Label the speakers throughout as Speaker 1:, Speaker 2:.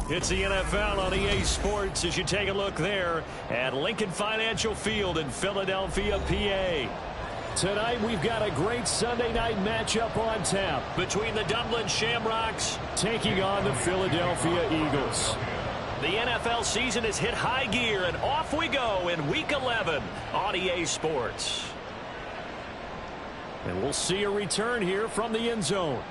Speaker 1: It's the NFL on EA Sports as you take a look there at Lincoln Financial Field in Philadelphia, PA. Tonight we've got a great Sunday night matchup on tap between the Dublin Shamrocks taking on the Philadelphia Eagles. The NFL season has hit high gear, and off we go in Week 11 on EA Sports. And we'll see a return here from the end zone.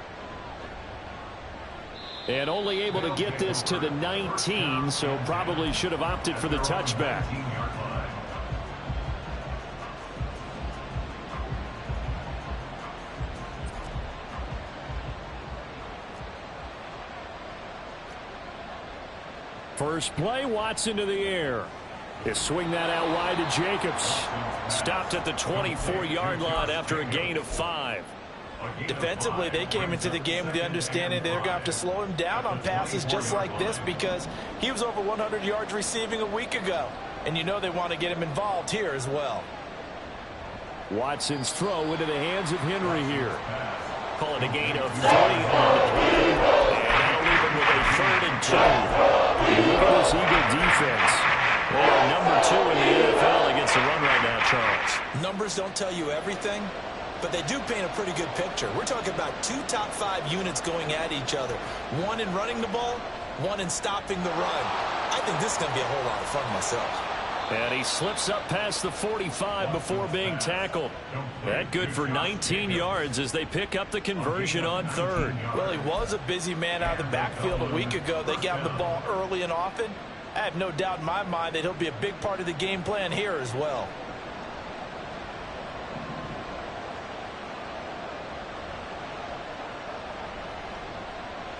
Speaker 1: And only able to get this to the 19, so probably should have opted for the touchback. First play, Watson to the air. They swing that out wide to Jacobs. Stopped at the 24-yard line after a gain of 5.
Speaker 2: Defensively, they came into the game with the understanding they're going to have to slow him down on passes just like this because he was over 100 yards receiving a week ago. And you know they want to get him involved here as well.
Speaker 1: Watson's throw into the hands of Henry here. Call it a gain of 30 on the play. And that'll leave him with a 3rd and 2. Look at this Eagle defense. They are number 2 in the NFL against the run right now, Charles.
Speaker 2: Numbers don't tell you everything, but they do paint a pretty good picture. We're talking about 2 top 5 units going at each other. One in running the ball, one in stopping the run. I think this is going to be a whole lot of fun myself.
Speaker 1: And he slips up past the 45 before being tackled. That good for 19 yards as they pick up the conversion on 3rd.
Speaker 2: Well, he was a busy man out of the backfield a week ago. They got the ball early and often. I have no doubt in my mind that he'll be a big part of the game plan here as well.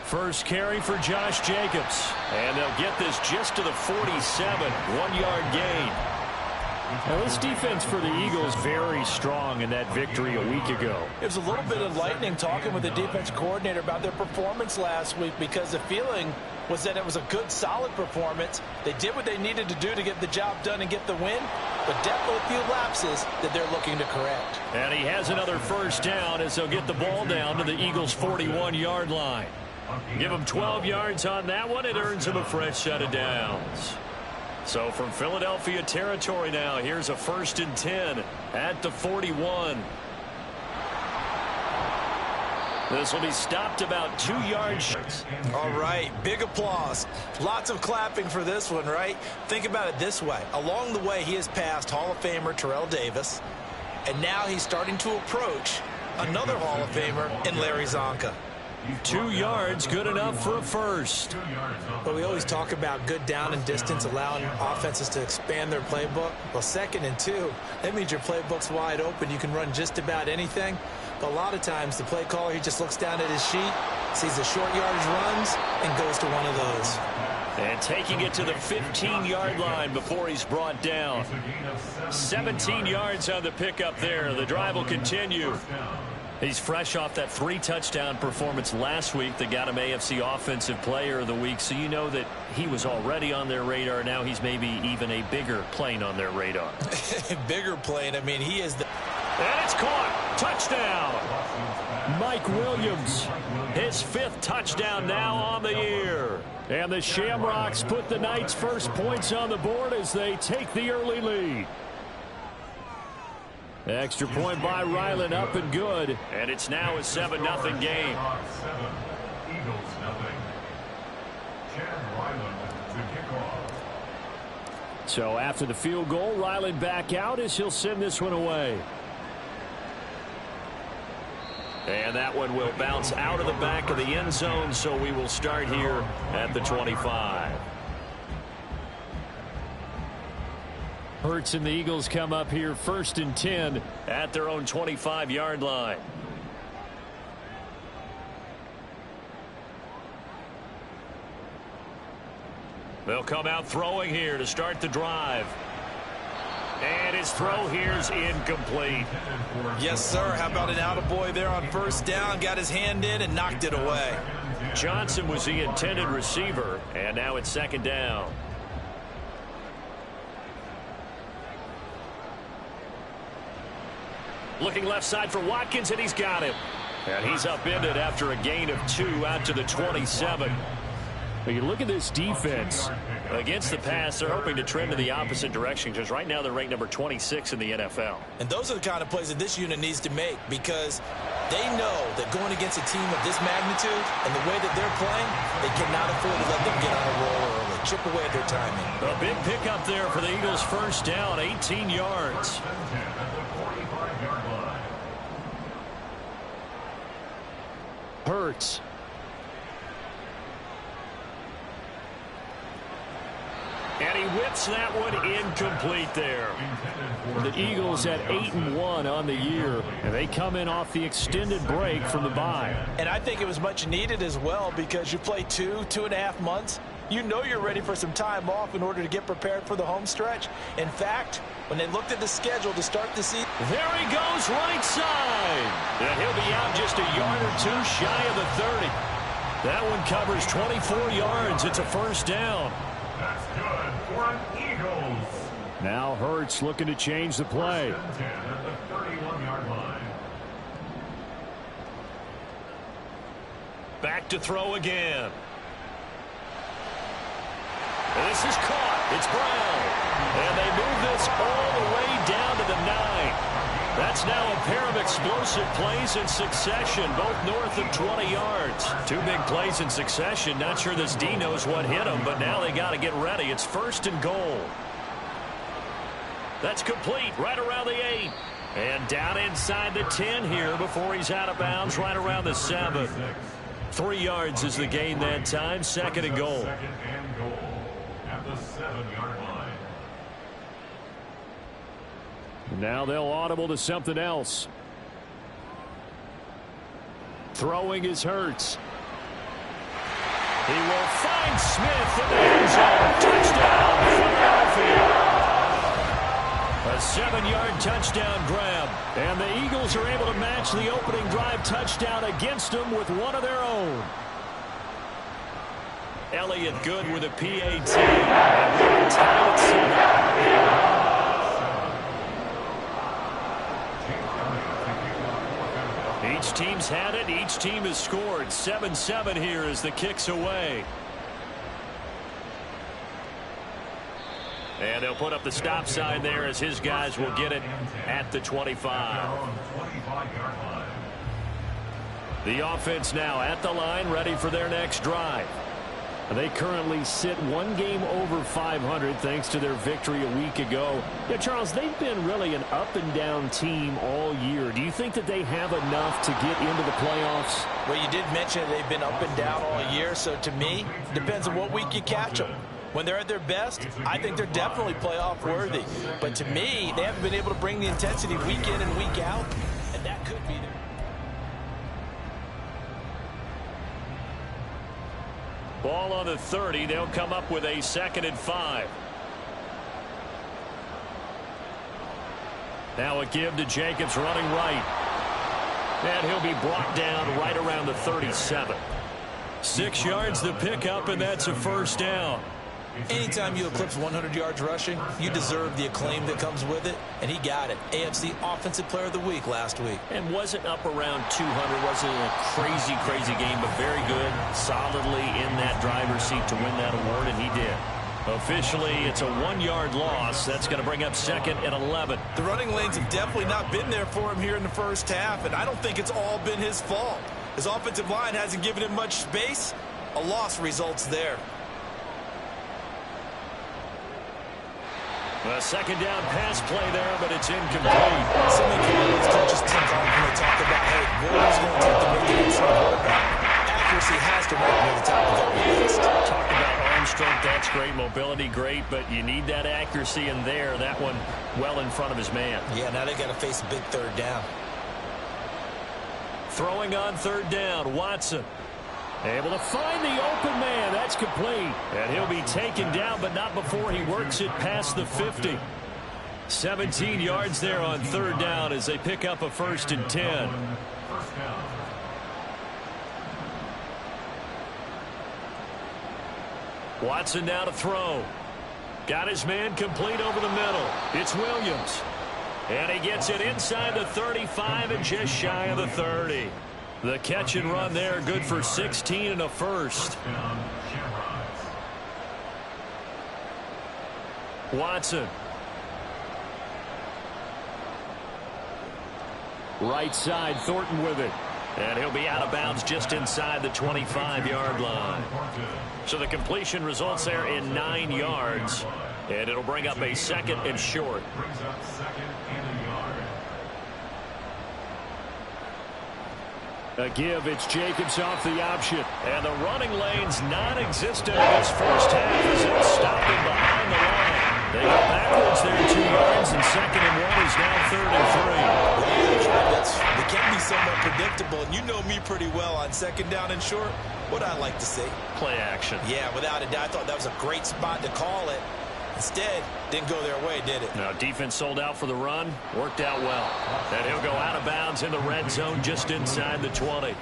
Speaker 1: First carry for Josh Jacobs. And they'll get this just to the 47. 1-yard gain. Now this defense for the Eagles very strong in that victory a week ago.
Speaker 2: It was a little bit enlightening talking with the defense coordinator about their performance last week because the feeling was that it was a good, solid performance. They did what they needed to do to get the job done and get the win, but definitely a few lapses that they're looking to correct.
Speaker 1: And he has another first down as they'll get the ball down to the Eagles' 41-yard line. Give him 12 yards on that one. It earns him a fresh set of downs. So from Philadelphia territory now, here's a 1st and 10 at the 41. This will be stopped about 2 yards.
Speaker 2: All right, big applause. Lots of clapping for this one, right? Think about it this way. Along the way, he has passed Hall of Famer Terrell Davis, and now he's starting to approach another Hall of Famer in Larry Zonka.
Speaker 1: 2 yards, good enough for a first.
Speaker 2: But we always talk about good down and distance, allowing offenses to expand their playbook. Well, 2nd and 2, that means your playbook's wide open. You can run just about anything. But a lot of times, the play caller, he just looks down at his sheet, sees the short yardage runs, and goes to one of those.
Speaker 1: And taking it to the 15-yard line before he's brought down. 17 yards on the pickup there. The drive will continue. He's fresh off that 3-touchdown performance last week that got him AFC Offensive Player of the Week, so you know that he was already on their radar. Now he's maybe even a bigger plane on their radar.
Speaker 2: Bigger plane. I mean, he is the...
Speaker 1: And it's caught. Touchdown. Mike Williams, his 5th touchdown now on the year. And the Shamrocks put the night's first points on the board as they take the early lead. Extra point by Ryland, up and good. And it's now a 7-0 game. So after the field goal, Ryland back out as he'll send this one away. And that one will bounce out of the back of the end zone, so we will start here at the 25. Hurts and the Eagles come up here 1st and 10 at their own 25-yard line. They'll come out throwing here to start the drive. And his throw here's incomplete.
Speaker 2: Yes, sir. How about an attaboy there on 1st down? Got his hand in and knocked it away.
Speaker 1: Johnson was the intended receiver, and now it's 2nd down. Looking left side for Watkins, and he's got him. And he's upended after a gain of 2 out to the 27. But you look at this defense. Against the pass, they're hoping to trend in the opposite direction because right now they're ranked number 26 in the NFL.
Speaker 2: And those are the kind of plays that this unit needs to make because they know that going against a team of this magnitude and the way that they're playing, they cannot afford to let them get on a roll early. Chip away at their timing.
Speaker 1: A big pickup there for the Eagles, first down, 18 yards. Hurts. And he whips that one incomplete there. The Eagles at 8-1 on the year, and they come in off the extended break from the bye.
Speaker 2: And I think it was much needed as well because you play 2.5 months. You know you're ready for some time off in order to get prepared for the home stretch. In fact, when they looked at the schedule to start the season.
Speaker 1: There he goes, right side. And he'll be out just a yard or two shy of the 30. That one covers 24 yards. It's a first down.
Speaker 3: That's good for an Eagles.
Speaker 1: Now Hurts looking to change the play.
Speaker 3: At the 31-yard line.
Speaker 1: Back to throw again. This is caught. It's Brown. And they move this all the way down to the 9. That's now a pair of explosive plays in succession, both north of 20 yards. Two big plays in succession. Not sure this D knows what hit them, but now they got to get ready. It's first and goal. That's complete right around the 8. And down inside the 10 here before he's out of bounds right around the 7. 3 yards is the gain that time. Second and goal.
Speaker 3: Second and goal at the 7-yard line.
Speaker 1: Now they'll audible to something else. Throwing is Hurts. He will find Smith in the end zone. Touchdown, Philadelphia. A 7-yard touchdown grab. And the Eagles are able to match the opening drive touchdown against them with one of their own. Elliott good with a PAT. And tied at 7. Each team's had it. Each team has scored. 7-7 here as the kick's away. And they'll put up the stop sign there as his guys will get it at the 25. The offense now at the line, ready for their next drive. They currently sit one game over 500 thanks to their victory a week ago. Yeah, Charles, they've been really an up-and-down team all year. Do you think that they have enough to get into the playoffs?
Speaker 2: Well, you did mention they've been up and down all year, so to me, depends on what week you catch them. When they're at their best, I think they're definitely playoff worthy. But to me, they haven't been able to bring the intensity week in and week out, and that could be their...
Speaker 1: Ball on the 30. They'll come up with a 2nd and 5. Now a give to Jacobs running right. And he'll be brought down right around the 37. 6 yards the pickup, and that's a first down.
Speaker 2: Anytime you eclipse 100 yards rushing, you deserve the acclaim that comes with it, and he got it. AFC Offensive Player of the Week last week.
Speaker 1: And wasn't up around 200. Wasn't a crazy game, but very good, solidly in that driver's seat to win that award, and he did. Officially, it's a 1-yard loss. That's going to bring up 2nd and 11.
Speaker 2: The running lanes have definitely not been there for him here in the first half, and I don't think it's all been his fault. His offensive line hasn't given him much space. A loss results there.
Speaker 1: A 2nd down pass play there, but it's incomplete.
Speaker 2: Some of coaches think when they talk about, hey, what is going to take to make it inside quarterback? Accuracy has to rank near the top of every list.
Speaker 1: Talk about arm strength, that's great. Mobility, great, but you need that accuracy in there. That one well in front of his man.
Speaker 2: Yeah, now they got to face a big 3rd down.
Speaker 1: Throwing on 3rd down, Watson. Able to find the open man. That's complete. And he'll be taken down, but not before he works it past the 50. 17 yards there on 3rd down as they pick up a 1st and 10. Watson now to throw. Got his man complete over the middle. It's Williams. And he gets it inside the 35 and just shy of the 30. The catch and run there, good for 16 and a first. Watson. Right side, Thornton with it. And he'll be out of bounds just inside the 25-yard line. So the completion results there in 9 yards. And it'll bring up a 2nd and short.
Speaker 3: Brings up 2nd and a yard.
Speaker 1: A give, it's Jacobs off the option. And the running lane's non-existent in this first half as it's stopped him behind the line. They go backwards there 2 yards, and 2nd and 1 is now 3rd and 3.
Speaker 2: They can be somewhat predictable, and you know me pretty well on 2nd down and short. What I like to see.
Speaker 1: Play action.
Speaker 2: Yeah, without a doubt. I thought that was a great spot to call it. Instead, didn't go their way, did it?
Speaker 1: Now, defense sold out for the run. Worked out well. And he'll go out of bounds in the red zone just inside the 20.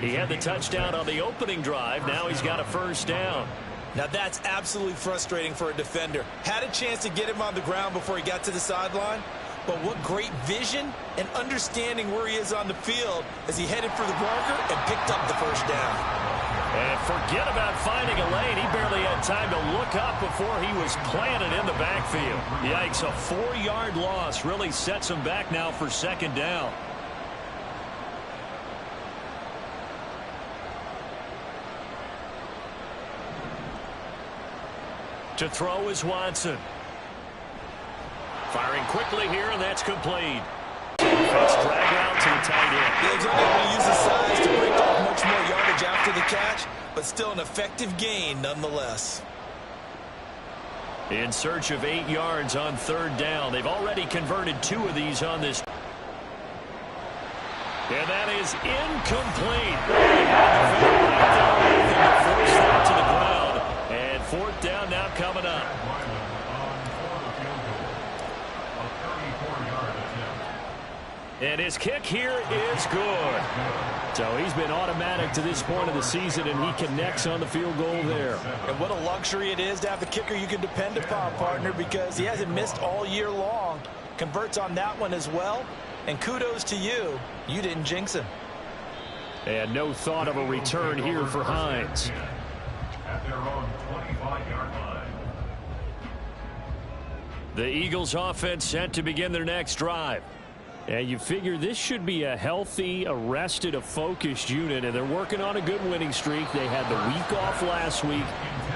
Speaker 1: He had the touchdown on the opening drive. Now he's got a first down.
Speaker 2: Now, that's absolutely frustrating for a defender. Had a chance to get him on the ground before he got to the sideline. But what great vision and understanding where he is on the field as he headed for the marker and picked up the first down.
Speaker 1: And forget about finding a lane. He barely had time to look up before he was planted in the backfield. Yikes, a 4-yard loss really sets him back now for 2nd down. To throw is Watson. Firing quickly here, and that's complete. Defense drag out to the tight end.
Speaker 2: He was unable to use his size to break off much more yardage after the catch, but still an effective gain nonetheless.
Speaker 1: In search of 8 yards on 3rd down. They've already converted 2 of these on this. And that is incomplete. Force that to the ground. And 4th down now coming up. And his kick here is good. So he's been automatic to this point of the season, and he connects on the field goal there.
Speaker 2: And what a luxury it is to have a kicker you can depend upon, partner, because he hasn't missed all year long. Converts on that one as well. And kudos to you. You didn't jinx him.
Speaker 1: And no thought of a return here for Hines.
Speaker 3: At their own 25-yard line.
Speaker 1: The Eagles offense set to begin their next drive. And you figure this should be a healthy, a rested, a focused unit, and they're working on a good winning streak. They had the week off last week.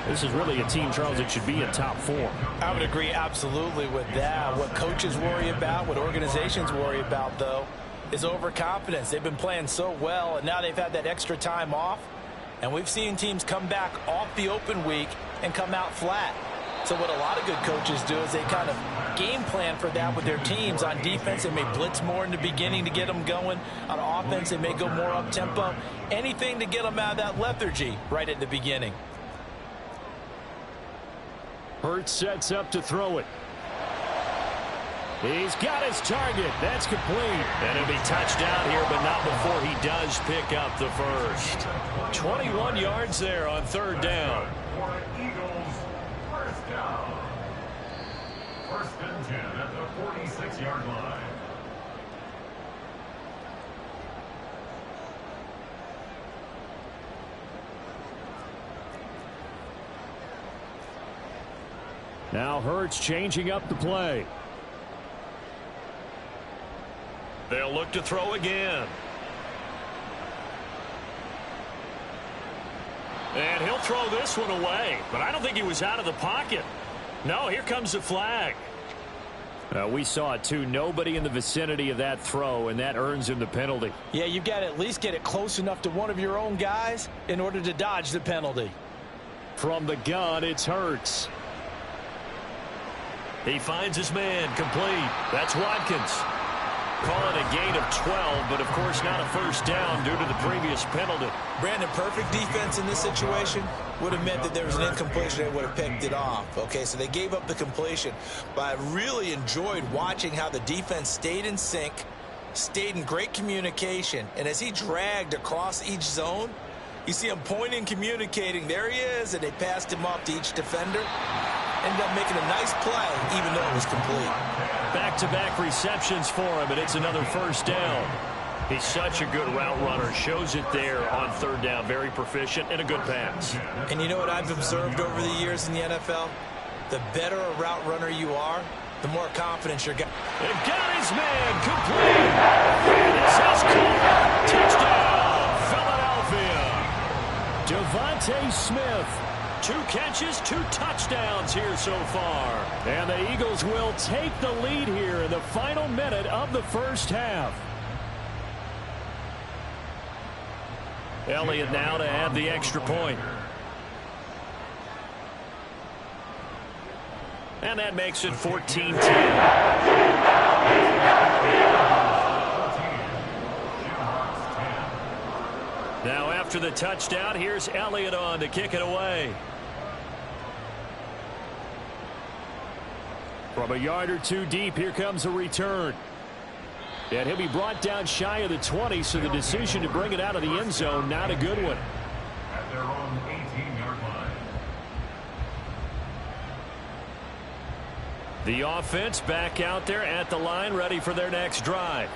Speaker 1: This is really a team, Charles, that should be in top 4.
Speaker 2: I would agree absolutely with that. What coaches worry about, what organizations worry about, though, is overconfidence. They've been playing so well, and now they've had that extra time off. And we've seen teams come back off the open week and come out flat. So what a lot of good coaches do is they kind of game plan for that with their teams. On defense, they may blitz more in the beginning to get them going. On offense, they may go more up-tempo. Anything to get them out of that lethargy right at the beginning.
Speaker 1: Hurts sets up to throw it. He's got his target. That's complete. And it'll be touchdown here, but not before he does pick up the first. 21 yards there on 3rd down.
Speaker 3: Eagles, first down. 1st and 10 at the 46-yard line.
Speaker 1: Now Hurts changing up the play. They'll look to throw again. And he'll throw this one away, but I don't think he was out of the pocket. No, here comes the flag. We saw it too. Nobody in the vicinity of that throw, and that earns him the penalty.
Speaker 2: Yeah, you've got to at least get it close enough to one of your own guys in order to dodge the penalty.
Speaker 1: From the gun, it's Hurts. He finds his man, complete. That's Watkins. Calling a gain of 12, but of course not a first down due to the previous penalty.
Speaker 2: Brandon, perfect defense in this situation would have meant that there was an incompletion. They would have picked it off. Okay, so they gave up the completion. But I really enjoyed watching how the defense stayed in sync, stayed in great communication. And as he dragged across each zone, you see him pointing, communicating. There he is, and they passed him off to each defender. Ended up making a nice play, even though it was complete.
Speaker 1: Back-to-back receptions for him, and it's another first down. He's such a good route runner. Shows it there on 3rd down. Very proficient and a good pass.
Speaker 2: And you know what I've observed over the years in the NFL? The better a route runner you are, the more confidence you're getting.
Speaker 1: And got his man complete. This is caught. Touchdown, Philadelphia. Devontae Smith. 2 catches, 2 touchdowns here so far. And the Eagles will take the lead here in the final minute of the first half. Elliott now to add the extra point. And that makes it 14-10. Now after the touchdown, here's Elliott on to kick it away. From a yard or 2 deep, here comes a return. And he'll be brought down shy of the 20, so the decision to bring it out of the end zone, not a good one.
Speaker 3: At their own 18-yard line.
Speaker 1: The offense back out there at the line, ready for their next drive.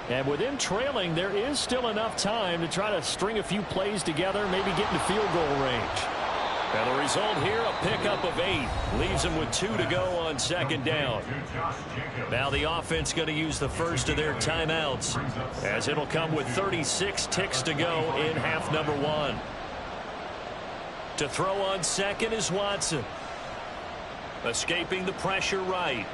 Speaker 1: And with them trailing, there is still enough time to try to string a few plays together, maybe get into field goal range. And the result here, a pickup of 8. Leaves them with 2 to go on second down. Now the offense going to use the first of their timeouts, as it'll come with 36 ticks to go in half number 1. To throw on second is Watson. Escaping the pressure right.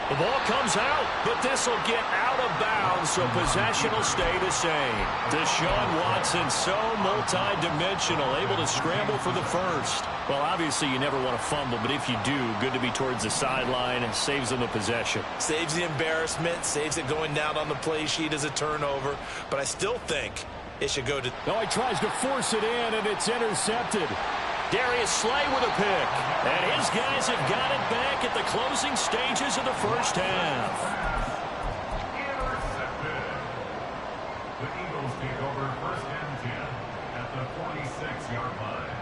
Speaker 1: The ball comes out, but this will get out of bounds, so possession will stay the same. Deshaun Watson, so multi-dimensional, able to scramble for the first. Well, obviously you never want to fumble, but if you do, good to be towards the sideline and saves them the possession.
Speaker 2: Saves the embarrassment, saves it going down on the play sheet as a turnover, but I still think it should go to...
Speaker 1: Oh, he tries to force it in, and it's intercepted. Darius Slay with a pick. And his guys have got it back at the closing stages of the first half.
Speaker 3: Intercepted. The Eagles take over 1st and 10 at the 46-yard line.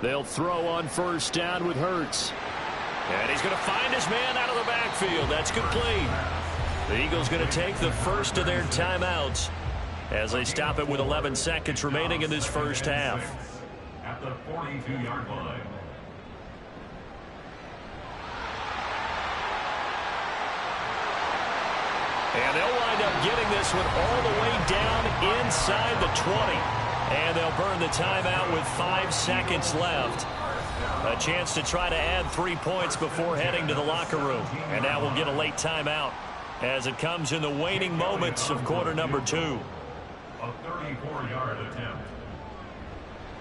Speaker 1: They'll throw on first down with Hurts. And he's going to find his man out of the backfield. That's complete. The Eagles going to take the first of their timeouts as they stop it with 11 seconds remaining in this first half.
Speaker 3: At the 42-yard line.
Speaker 1: And they'll wind up getting this one all the way down inside the 20. And they'll burn the timeout with 5 seconds left. A chance to try to add 3 points before heading to the locker room. And now we'll get a late timeout as it comes in the waning moments of quarter number 2.
Speaker 3: A 34-yard attempt.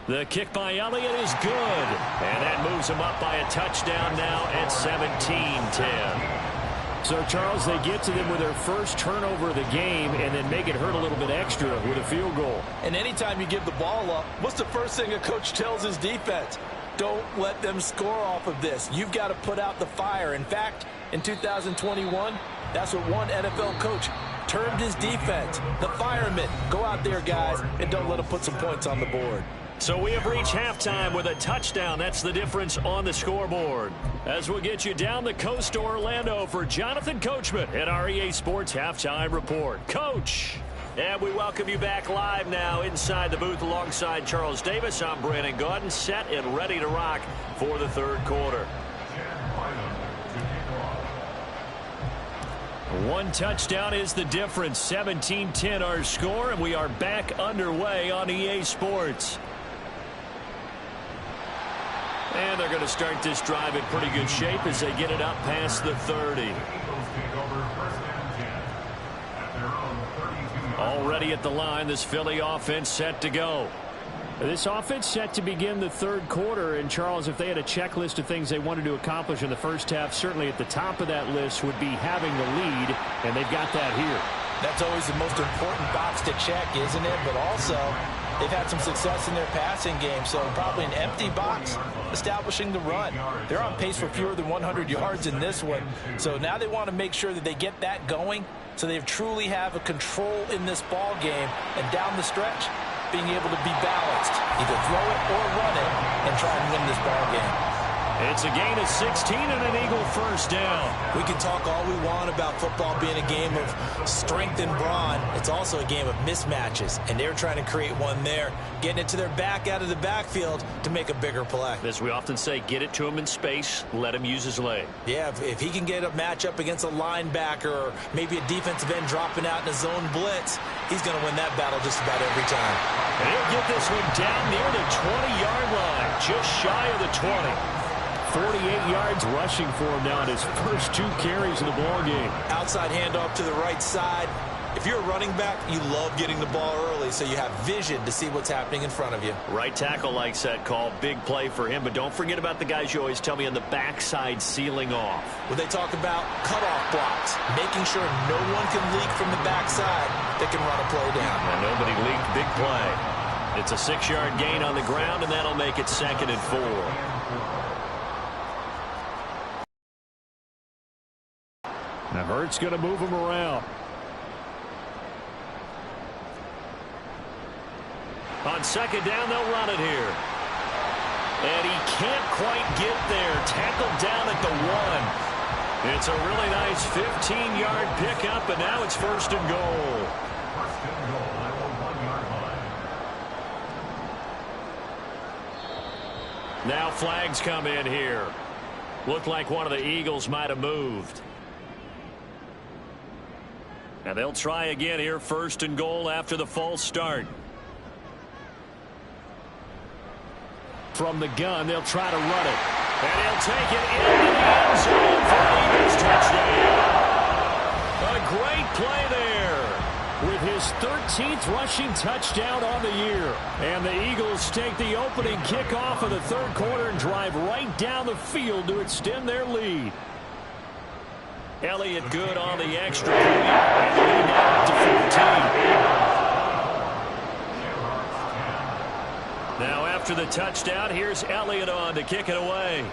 Speaker 1: The kick by Elliott is good. And that moves him up by a touchdown now at 17-10. So, Charles, they get to them with their first turnover of the game and then make it hurt a little bit extra with a field goal.
Speaker 2: And anytime you give the ball up, what's the first thing a coach tells his defense? Don't let them score off of this. You've got to put out the fire. In fact, in 2021, that's what one NFL coach termed his defense. The firemen. Go out there, guys, and don't let them put some points on the board.
Speaker 1: So we have reached halftime with a touchdown. That's the difference on the scoreboard. As we'll get you down the coast to Orlando for Jonathan Coachman at our EA Sports Halftime Report. Coach! And we welcome you back live now inside the booth alongside Charles Davis. I'm Brandon Gaudin, set and ready to rock for the third quarter. One touchdown is the difference. 17-10 our score, and we are back underway on EA Sports. And they're going to start this drive in pretty good shape as they get it up past the 30. Already at the line, this Philly offense set to go. This offense set to begin the third quarter. And, Charles, if they had a checklist of things they wanted to accomplish in the first half, certainly at the top of that list would be having the lead, and they've got that here.
Speaker 2: That's always the most important box to check, isn't it? But also, they've had some success in their passing game, so probably an empty box establishing the run. They're on pace for fewer than 100 yards in this one. So now they want to make sure that they get that going so they truly have a control in this ball game, and down the stretch, being able to be balanced, either throw it or run it, and try and win this ball game.
Speaker 1: It's a gain of 16 and an Eagle first down.
Speaker 2: We can talk all we want about football being a game of strength and brawn. It's also a game of mismatches, and they're trying to create one there, getting it to their back out of the backfield to make a bigger play.
Speaker 1: As we often say, get it to him in space, let him use his leg.
Speaker 2: Yeah, if he can get a matchup against a linebacker or maybe a defensive end dropping out in a zone blitz, he's going to win that battle just about every time.
Speaker 1: And he'll get this one down near the 20-yard line, just shy of the 20. 48 yards rushing for him now in his first 2 carries in the ballgame.
Speaker 2: Outside handoff to the right side. If you're a running back, you love getting the ball early so you have vision to see what's happening in front of you.
Speaker 1: Right tackle likes that call. Big play for him. But don't forget about the guys you always tell me on the backside sealing off.
Speaker 2: When they talk about cutoff blocks, making sure no one can leak from the backside that can run a play down.
Speaker 1: And nobody leaked. Big play. It's a 6-yard gain on the ground, and that'll make it 2nd and 4. Now Hurts going to move him around. On 2nd down, they'll run it here. And he can't quite get there. Tackled down at the 1. It's a really nice 15-yard pickup, and now it's 1st and goal.
Speaker 3: First and goal at the 1-yard line.
Speaker 1: Now flags come in here. Looked like one of the Eagles might have moved. And they'll try again here, 1st and goal after the false start. From the gun, they'll try to run it. And he'll take it into the end zone for an Eagles touchdown. A great play there with his 13th rushing touchdown on the year. And the Eagles take the opening kickoff of the 3rd quarter and drive right down the field to extend their lead. Elliott good on the extra point, and lead now up to 14. Now after the touchdown, here's Elliott on to kick it away.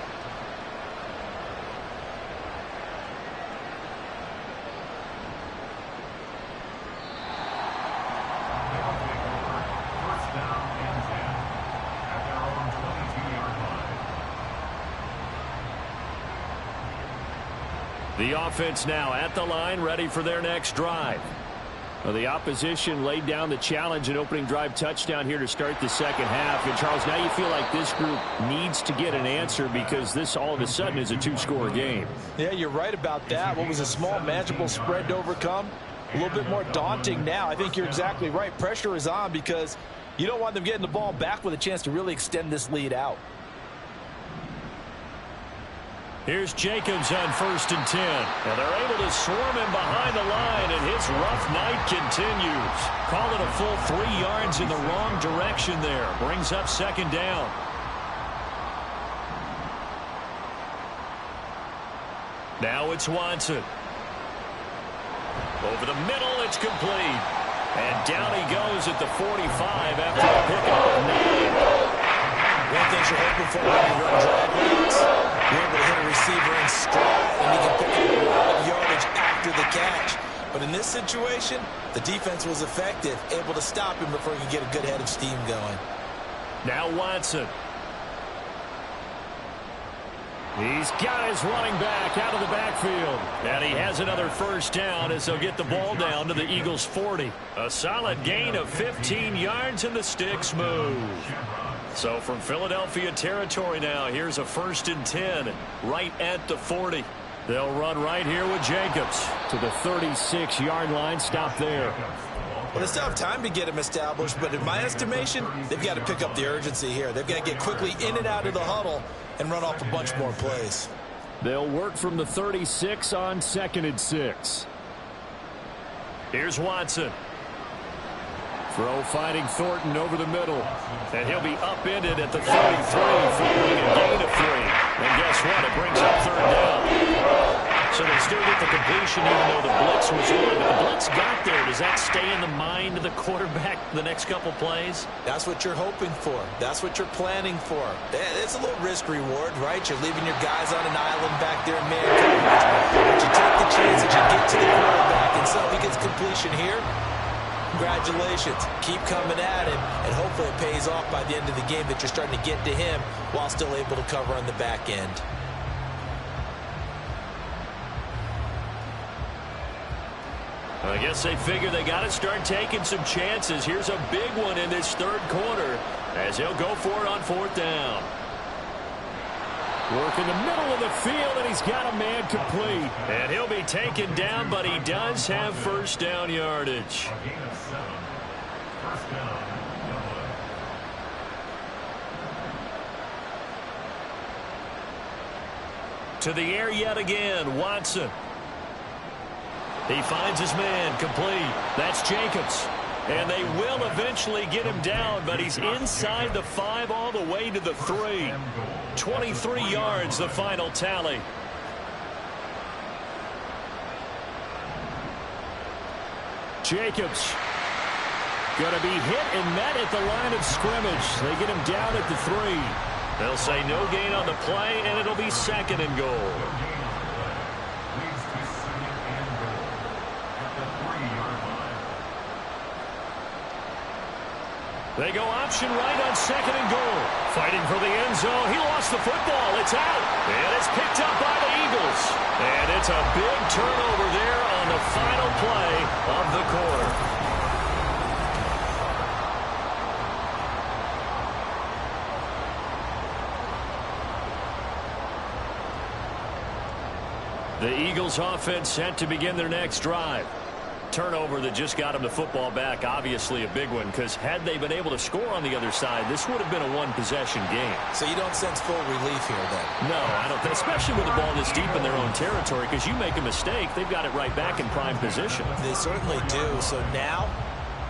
Speaker 3: First down and 10 at their own 22-yard line.
Speaker 1: The offense now at the line, ready for their next drive. Well, the opposition laid down the challenge and opening drive touchdown here to start the 2nd half. And, Charles, now you feel like this group needs to get an answer because this all of a sudden is a 2-score game.
Speaker 2: Yeah, you're right about that. What was a small, manageable spread to overcome? A little bit more daunting now. I think you're exactly right. Pressure is on because you don't want them getting the ball back with a chance to really extend this lead out.
Speaker 1: Here's Jacobs on 1st and 10. And they're able to swarm him behind the line, and his rough night continues. Call it a full 3 yards in the wrong direction there. Brings up 2nd down. Now it's Watson. Over the middle, it's complete. And down he goes at the 45 after a pickup of 9.
Speaker 2: One thing you're hoping for when you run drag routes, you're able to hit a receiver in stride, and he can pick up a lot of yardage after the catch. But in this situation, the defense was effective, able to stop him before he could get a good head of steam going.
Speaker 1: Now Watson. He's got his running back out of the backfield. And he has another 1st down as they'll get the ball down to the Eagles' 40. A solid gain of 15 yards, and the sticks move. So from Philadelphia territory now, here's a 1st and 10 right at the 40. They'll run right here with Jacobs to the 36-yard line. Stop there.
Speaker 2: Well, they still have time to get him established, but in my estimation, they've got to pick up the urgency here. They've got to get quickly in and out of the huddle and run off a bunch more plays.
Speaker 1: They'll work from the 36 on 2nd and 6. Here's Watson. Throw finding Thornton over the middle. And he'll be upended at the 33 following a gain of 3. And guess what? It brings up 3rd down. So they still get the completion even though the blitz was on. But the blitz got there. Does that stay in the mind of the quarterback the next couple plays?
Speaker 2: That's what you're hoping for. That's what you're planning for. It's a little risk-reward, right? You're leaving your guys on an island back there in man coverage. But you take the chance that you get to the quarterback. And so if he gets completion here, Congratulations. Keep coming at him, and hopefully it pays off by the end of the game that you're starting to get to him while still able to cover on the back end.
Speaker 1: I guess they figure they got to start taking some chances. Here's a big one in this third quarter as he'll go for it on 4th down. Work in the middle of the field, and he's got a man complete. And he'll be taken down, but he does have first down yardage.
Speaker 3: A gain of 7. First down, Dublin.
Speaker 1: To the air yet again, Watson. He finds his man, complete. That's Jacobs. And they will eventually get him down, but he's inside the 5 all the way to the 3. 23 yards, the final tally. Jacobs going to be hit and met at the line of scrimmage. They get him down at the 3. They'll say no gain on the play, and it'll be 2nd and goal. They go option right on 2nd and goal. Fighting for the end zone. He lost the football. It's out. And it's picked up by the Eagles. And it's a big turnover there on the final play of the quarter. The Eagles offense set to begin their next drive. Turnover that just got him the football back, obviously a big one, because had they been able to score on the other side, this would have been a one-possession game.
Speaker 2: So you don't sense full relief here, then?
Speaker 1: No, I don't, especially with the ball this deep in their own territory, because you make a mistake, they've got it right back in prime position.
Speaker 2: They certainly do. So now,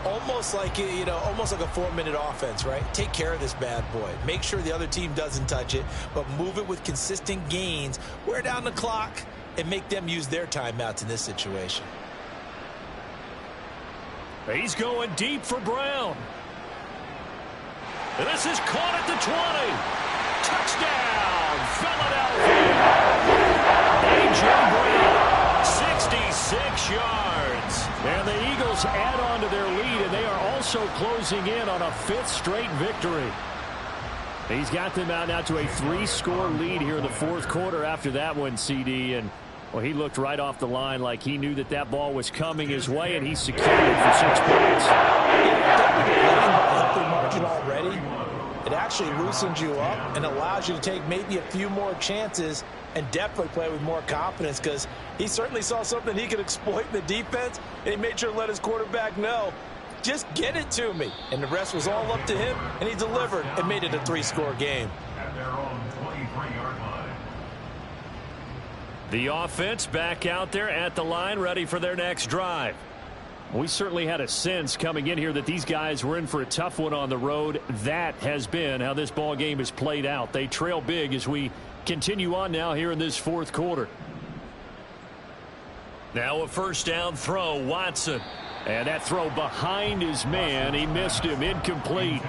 Speaker 2: almost like, almost like a 4-minute offense, right? Take care of this bad boy. Make sure the other team doesn't touch it, but move it with consistent gains, wear down the clock, and make them use their timeouts in this situation.
Speaker 1: He's going deep for Brown. And this is caught at the 20. Touchdown, Philadelphia. A.J. Brown, 66 yards. And the Eagles add on to their lead, and they are also closing in on a 5th straight victory. He's got them out now to a 3-score lead here in the 4th quarter after that one, CD. And well, he looked right off the line like he knew that that ball was coming his way, and he secured it for 6 points.
Speaker 2: Yeah, margin already. It actually loosens you up and allows you to take maybe a few more chances and definitely play with more confidence, because he certainly saw something he could exploit in the defense, and he made sure to let his quarterback know, just get it to me. And the rest was all up to him, and he delivered and made it a 3-score game.
Speaker 3: At their own 23-yard line.
Speaker 1: The offense back out there at the line, ready for their next drive. We certainly had a sense coming in here that these guys were in for a tough one on the road. That has been how this ball game is played out. They trail big as we continue on now here in this 4th quarter. Now a 1st down throw, Watson. And that throw behind his man. He missed him, incomplete.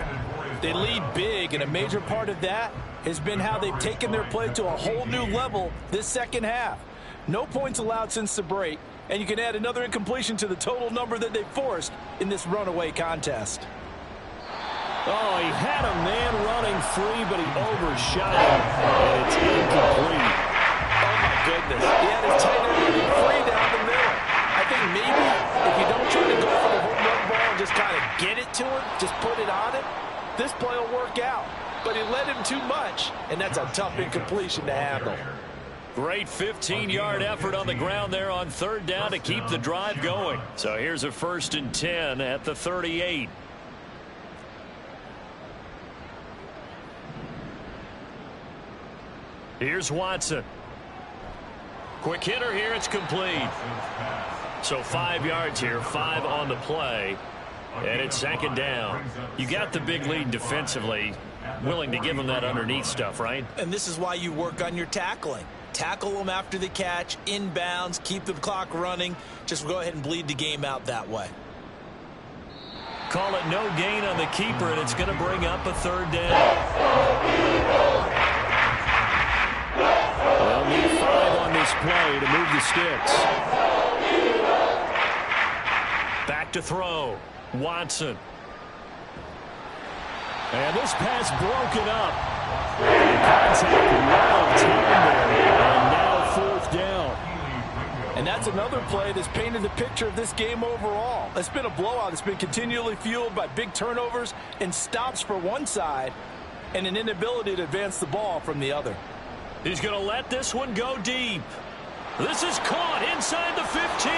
Speaker 2: They lead big, and a major part of that has been how they've taken their play to a whole new level this second half. No points allowed since the break, and you can add another incompletion to the total number that they forced in this runaway contest.
Speaker 1: Oh, he had a man running free, but he overshot him, and it's incomplete.
Speaker 2: Oh, my goodness. He had his tight end running free down the middle. I think maybe if you don't try to go for the home run ball and just kind of get it to him, just put it on him, this play will work out. But he led him too much, and that's a tough incompletion to handle.
Speaker 1: Great 15-yard effort on the ground there on 3rd down to keep the drive going. So here's a 1st and 10 at the 38. Here's Watson. Quick hitter here, it's complete. So 5 yards here, 5 on the play. And it's 2nd down. You got the big lead defensively. Willing to give them that underneath stuff, right?
Speaker 2: And this is why you work on your tackling. Tackle them after the catch, inbounds, keep the clock running. Just go ahead and bleed the game out that way.
Speaker 1: Call it no gain on the keeper, and it's going to bring up a 3rd down. They'll need 5 on this play to move the sticks. Back to throw. Watson. And this pass broken up. Contact well timed there. And now 4th down.
Speaker 4: And that's another play that's painted the picture of this game overall. It's been a blowout. It's been continually fueled by big turnovers and stops for one side and an inability to advance the ball from the other.
Speaker 1: He's going to let this one go deep. This is caught inside the 15.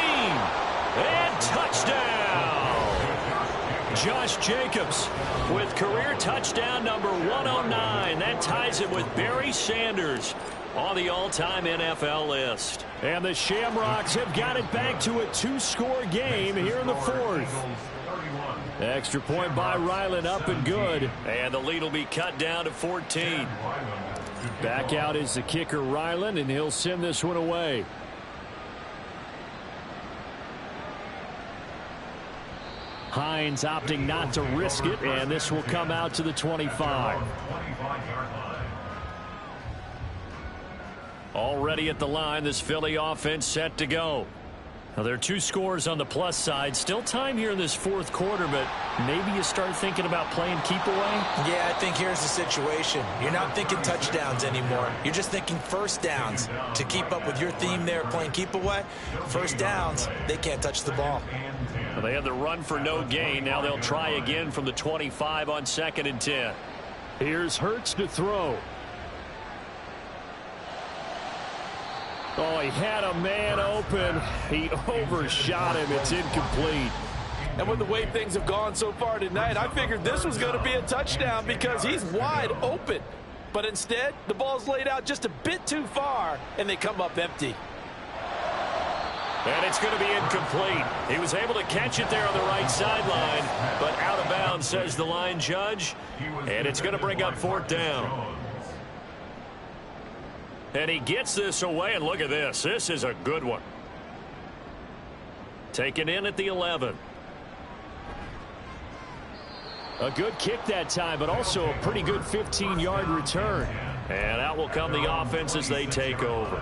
Speaker 1: And touchdown. Josh Jacobs with career touchdown number 109. That ties it with Barry Sanders on the all-time NFL list. And the Shamrocks have got it back to a 2-score game here in the 4th. Extra point by Ryland, up and good. And the lead will be cut down to 14. Back out is the kicker, Ryland, and he'll send this one away. Hines opting not to risk it, and this will come out to the 25. Already at the line, this Philly offense set to go. Now, there are 2 scores on the plus side. Still time here in this 4th quarter, but maybe you start thinking about playing keep away?
Speaker 2: Yeah, I think here's the situation. You're not thinking touchdowns anymore. You're just thinking first downs. To keep up with your theme there, playing keep away, first downs, they can't touch the ball.
Speaker 1: Well, they had the run for no gain. Now they'll try again from the 25 on 2nd and 10. Here's Hurts to throw. Oh, he had a man open. He overshot him. It's incomplete.
Speaker 4: And with the way things have gone so far tonight, I figured this was going to be a touchdown because he's wide open. But instead, the ball's laid out just a bit too far, and they come up empty.
Speaker 1: And it's going to be incomplete. He was able to catch it there on the right sideline, but out of bounds, says the line judge. And it's going to bring up 4th down. And he gets this away, and look at this. This is a good one. Taken in at the 11. A good kick that time, but also a pretty good 15-yard return. And out will come the offense as they take over.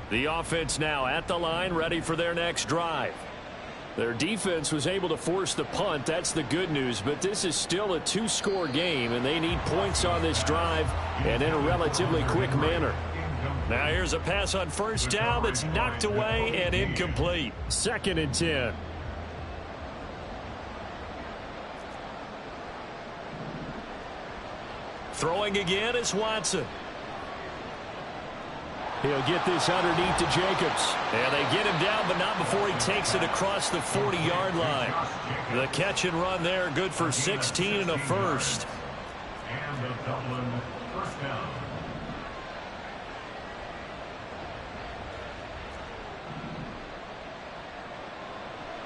Speaker 1: The offense now at the line, ready for their next drive. Their defense was able to force the punt. That's the good news. But this is still a 2-score game, and they need points on this drive and in a relatively quick manner. Now here's a pass on 1st down that's knocked away and incomplete. 2nd and 10. Throwing again is Watson. He'll get this underneath to Jacobs. And they get him down, but not before he takes it across the 40-yard line. The catch and run there, good for 16 and a first.
Speaker 3: And the Dublin first down.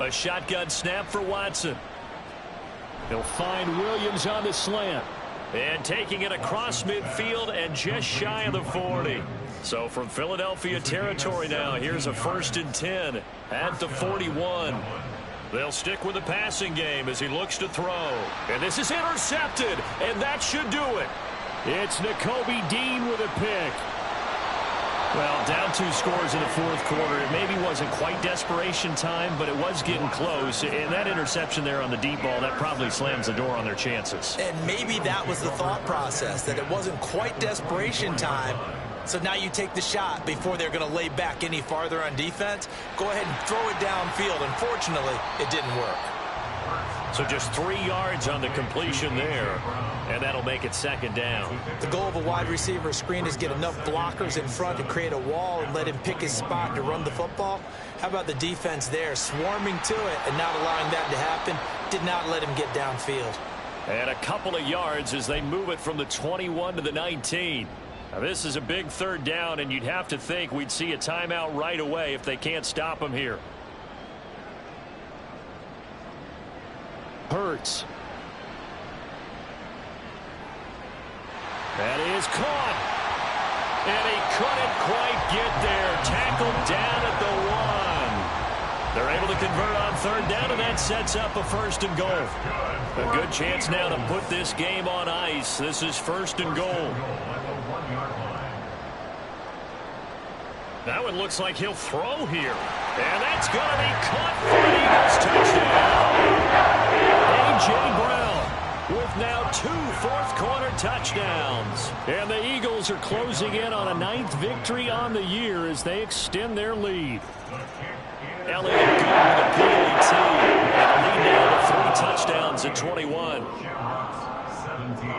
Speaker 1: A shotgun snap for Watson. He'll find Williams on the slant. And taking it across midfield and just shy of the 40. So from Philadelphia territory now, here's a 1st and 10 at the 41. They'll stick with the passing game as he looks to throw. And this is intercepted, and that should do it. It's Nakobe Dean with a pick. Well, down 2 scores in the 4th quarter. It maybe wasn't quite desperation time, but it was getting close. And that interception there on the deep ball, that probably slams the door on their chances.
Speaker 2: And maybe that was the thought process, that it wasn't quite desperation time. So now you take the shot before they're going to lay back any farther on defense. Go ahead and throw it downfield. Unfortunately, it didn't work.
Speaker 1: So just 3 yards on the completion there, and that'll make it 2nd down.
Speaker 2: The goal of a wide receiver screen is get enough blockers in front to create a wall and let him pick his spot to run the football. How about the defense there, swarming to it and not allowing that to happen? Did not let him get downfield.
Speaker 1: And a couple of yards as they move it from the 21 to the 19. Now, this is a big 3rd down, and you'd have to think we'd see a timeout right away if they can't stop him here. Hurts. That is caught. And he couldn't quite get there. Tackled down at the 1. They're able to convert on 3rd down, and that sets up a 1st and goal. A good chance now to put this game on ice. This is 1st and goal. That one looks like he'll throw here. And that's going to be caught for an Eagles touchdown. A.J. Brown with now 2 fourth-quarter touchdowns. And the Eagles are closing in on a 9th victory on the year as they extend their lead. Elliott good with a PAT. And a lead now to 3 touchdowns at 21.
Speaker 3: Shamrocks 17.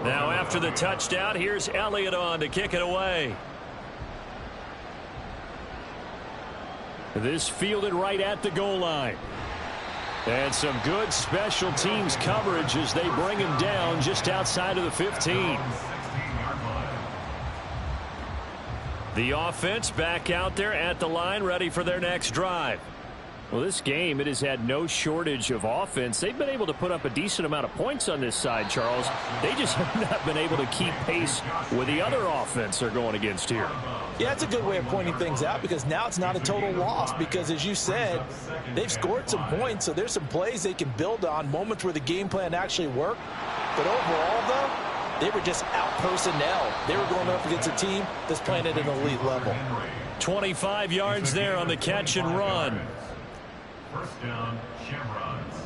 Speaker 1: Now after the touchdown, here's Elliott on to kick it away. This fielded right at the goal line. And some good special teams coverage as they bring him down just outside of the 15. The offense back out there at the line, ready for their next drive. Well, this game, it has had no shortage of offense. They've been able to put up a decent amount of points on this side, Charles. They just have not been able to keep pace with the other offense they're going against here.
Speaker 4: Yeah, it's a good way of pointing things out because now it's not a total loss because, as you said, they've scored some points, so there's some plays they can build on, moments where the game plan actually worked. But overall, though, they were just out personnel. They were going up against a team that's playing at an elite level.
Speaker 1: 25 yards there on the catch and run.
Speaker 3: First down, Shamrocks.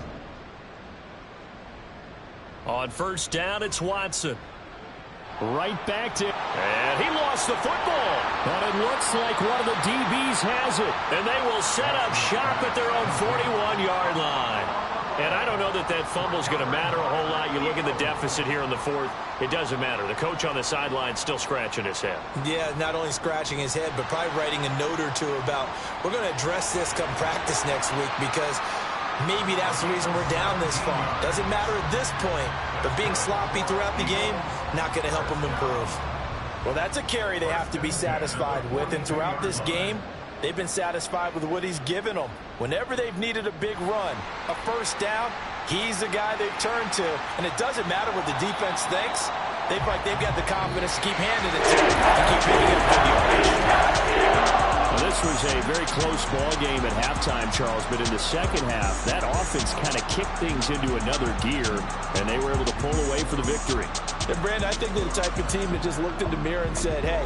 Speaker 1: On first down, it's Watson. Right back to, and he lost the football. But it looks like one of the DBs has it. And they will set up shop at their own 41-yard line. And I don't know that that fumble is going to matter a whole lot. You look at the deficit here in the 4th. It doesn't matter. The coach on the sideline still scratching his head.
Speaker 2: Yeah, not only scratching his head, but probably writing a note or two about, we're going to address this come practice next week because maybe that's the reason we're down this far. Doesn't matter at this point, but being sloppy throughout the game, not going to help them improve.
Speaker 4: Well, that's a carry they have to be satisfied with, and throughout this game, they've been satisfied with what he's given them. Whenever they've needed a big run, a first down, he's the guy they've turned to. And it doesn't matter what the defense thinks. They've got the confidence to keep handing it to him, to keep hitting it for yardage.
Speaker 1: Well, this was a very close ball game at halftime, Charles, but in the second half, that offense kind of kicked things into another gear, and they were able to pull away for the victory.
Speaker 4: And, Brandon, I think they're the type of team that just looked in the mirror and said, hey,